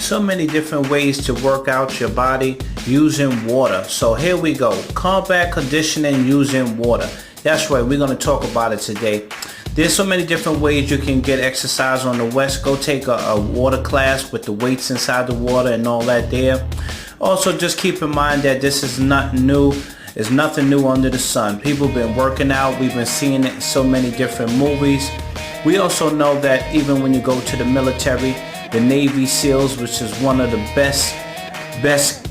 So many different ways to work out your body using water. So here we go. Combat conditioning using water. That's right, we're going to talk about it today. There's so many different ways you can get exercise on the West. Go take a water class with the weights inside the water and all that there. Also, just keep in mind that this is not new. There's nothing new under the sun. People have been working out. We've been seeing it in so many different movies. We also know that even when you go to the military, the Navy SEALs, which is one of the best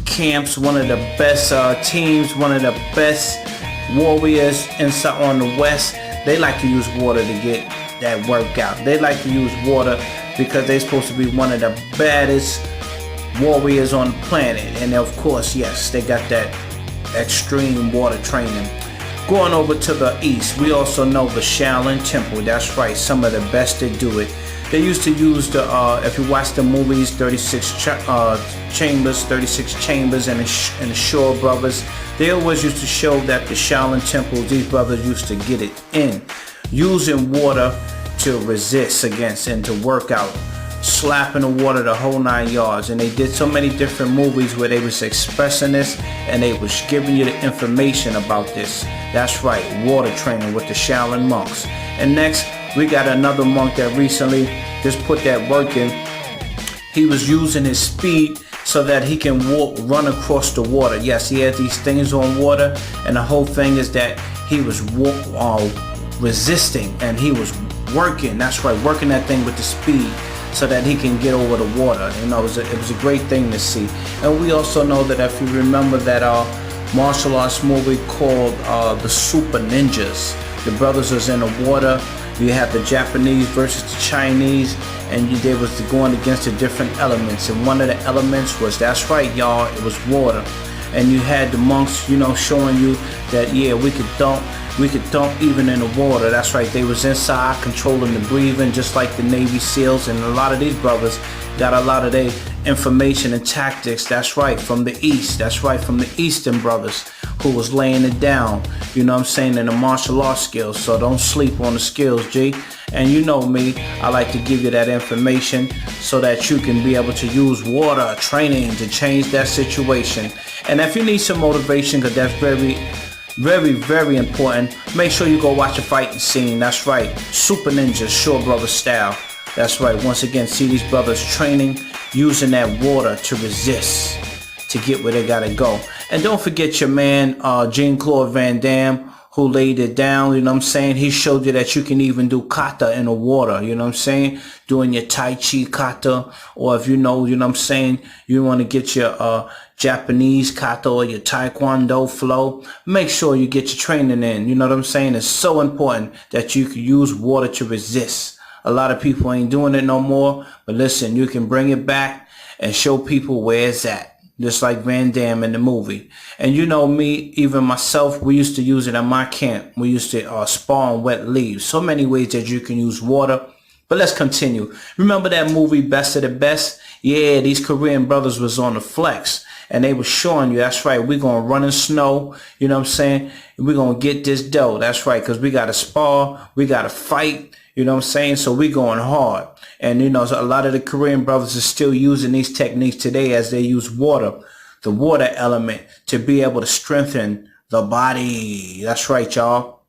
camps, one of the best teams, one of the best warriors inside on the West, they like to use water to get that workout. They like to use water because they're supposed to be one of the baddest warriors on the planet. And of course, yes, they got that extreme water training. Going over to the east, we also know the Shaolin Temple. That's right, some of the best that do it. They used to use the, if you watch the movies, 36 Chambers and the Shaw Brothers, they always used to show that the Shaolin Temple, these brothers used to get it in, using water to resist against and to work out, slapping the water the whole 9 yards. And they did so many different movies where they was expressing this and they was giving you the information about this. That's right, water training with the Shaolin monks. And next, we got another monk that recently just put that work in. He was using his speed so that he can run across the water. Yes, he had these things on water, and the whole thing is that he was resisting and he was working. That's right, working that thing with the speed so that he can get over the water. You know, it was a great thing to see. And we also know that if you remember that martial arts movie called The Super Ninjas, the brothers was in the water. You have the Japanese versus the Chinese, and they was going against the different elements. And one of the elements was, that's right, y'all, it was water. And you had the monks, you know, showing you that, yeah, we could dump even in the water. That's right, they was inside controlling the breathing, just like the Navy SEALs. And a lot of these brothers got a lot of their information and tactics, that's right, from the East. That's right, from the Eastern brothers who was laying it down, you know what I'm saying, in the martial arts skills. So don't sleep on the skills, G. And you know me, I like to give you that information so that you can be able to use water training to change that situation. And if you need some motivation, because that's very important, make sure you go watch a fighting scene. That's right, Super Ninjas, Shaw Brothers style. That's right, once again, see these brothers training, using that water to resist, to get where they gotta go. And don't forget your man, Jean-Claude Van Damme, who laid it down, you know what I'm saying? He showed you that you can even do kata in the water, you know what I'm saying? Doing your Tai Chi kata, or if you know what I'm saying, you want to get your Japanese kata or your Taekwondo flow, make sure you get your training in, you know what I'm saying? It's so important that you can use water to resist. A lot of people ain't doing it no more, but listen, you can bring it back and show people where it's at. Just like Van Damme in the movie. And you know me, even myself, we used to use it in my camp. We used to spar on wet leaves. So many ways that you can use water. But let's continue. Remember that movie, Best of the Best? Yeah, these Korean brothers was on the flex. And they were showing you, that's right, we're going to run in snow. You know what I'm saying? We're going to get this dough. That's right, because we got to spar. We got to fight. You know what I'm saying? So we going hard. And, you know, so a lot of the Korean brothers are still using these techniques today as they use water, the water element, to be able to strengthen the body. That's right, y'all.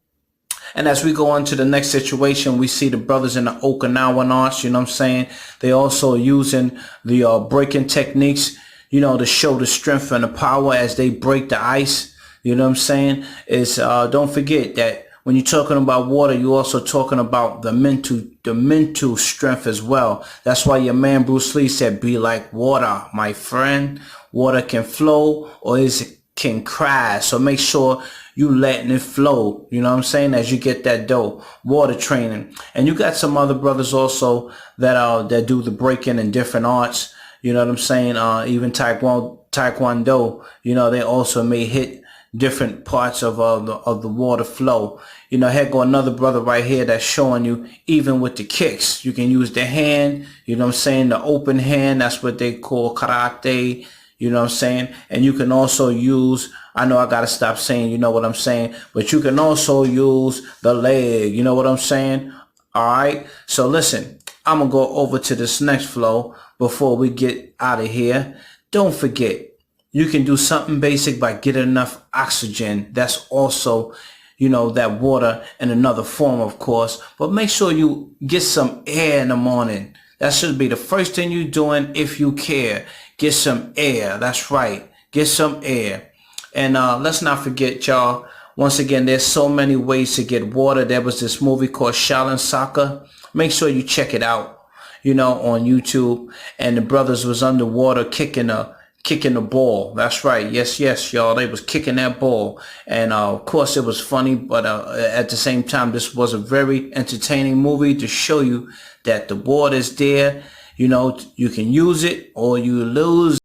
And as we go on to the next situation, we see the brothers in the Okinawan arts, you know what I'm saying? They also using the breaking techniques, you know, to show the strength and the power as they break the ice. You know what I'm saying? It's, don't forget that when you're talking about water, you're also talking about the mental strength as well. That's why your man Bruce Lee said, be like water, my friend. Water can flow or it can cry. So make sure you letting it flow. You know what I'm saying? As you get that dough, water training. And you got some other brothers also that do the breaking in different arts. You know what I'm saying? Even Taekwondo, you know, they also may hit different parts of the water flow. You know, here go another brother right here that's showing you even with the kicks. You can use the hand, you know what I'm saying, the open hand. That's what they call karate, you know what I'm saying. And you can also use, I know I got to stop saying, you know what I'm saying, but you can also use the leg, you know what I'm saying. All right. So listen, I'm going to go over to this next flow before we get out of here. Don't forget, you can do something basic by getting enough oxygen. That's also, that water in another form, of course. But make sure you get some air in the morning. That should be the first thing you're doing if you care. Get some air. That's right. Get some air. And let's not forget, y'all, once again, there's so many ways to get water. There was this movie called Shaolin Soccer. Make sure you check it out, on YouTube. And the brothers was underwater kicking the ball. That's right. Yes, y'all. They was kicking that ball. And of course, it was funny. But at the same time, this was a very entertaining movie to show you that the water is there. You can use it or you lose.